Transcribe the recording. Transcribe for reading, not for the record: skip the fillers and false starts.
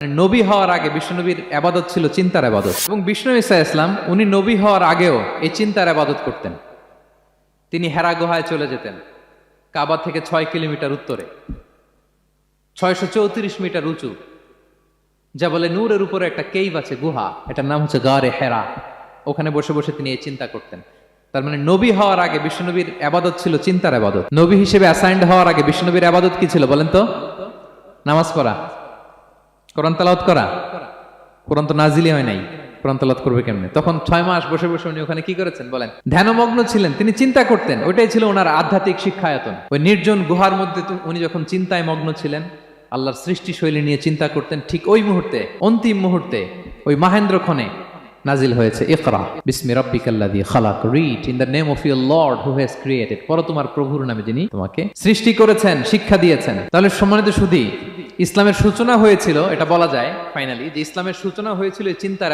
নবী হওয়ার আগে বিশ্বনবীর আবাদত ছিল চিন্তার আবাদত, এবং বিষ্ণু ঈসা ইসলাম উনি নবী হওয়ার আগেও এই চিন্তার আবাদত করতেন। তিনি হেরা গুহায় চলে যেতেন, কাবা থেকে 6 কিলোমিটার উত্তরে, 634 মিটার উঁচু, যা বলে নূরের উপরে একটা কেইভ আছে, গুহা, এটার নাম হচ্ছে গারে হেরা। ওখানে বসে বসে তিনি এই চিন্তা করতেন। তার মানে নবী হওয়ার আগে বিশ্বনবীর আবাদত ছিল চিন্তার আবাদত। নবী হিসেবে অ্যাসাইন্ড হওয়ার আগে বিশ্বনবীর আবাদত কি ছিল বলেন তো? নামাজ পড়া, কোরআন তেলাওয়াত করা। কোরআন তো নাজিলই হয় নাই, কোরআন তেলাওয়াত করবে কেমনে? তখন 6 মাস বসে বসে উনি ওখানে কি করেছেন বলেন? ধ্যানমগ্ন ছিলেন, তিনি চিন্তা করতেন। ওইটাই ছিল ওনার আধ্যাত্মিক শিক্ষায়তন। ওই নির্জন গুহার মধ্যে উনি যখন চিন্তায় মগ্ন ছিলেন, আল্লাহর সৃষ্টি শৈলী নিয়ে চিন্তা করতেন, ঠিক ওই মুহূর্তে, অন্তিম মুহূর্তে, ওই মাহেন্দ্রক্ষণে নাজিল হয়েছে ইকরা বিসমি রাব্বিকাল্লাযী খালাক, read in the name of your lord who has created. পড়ো তোমার প্রভুর নামে যিনি তোমাকে সৃষ্টি করেছেন, শিক্ষা দিয়েছেন। তাহলে সম্মানিত সুধী, ইসলামের সূচনা হয়েছিল, এটা বলা যায় ফাইনালি যে ইসলামের সূচনা হয়েছিল এই চিন্তার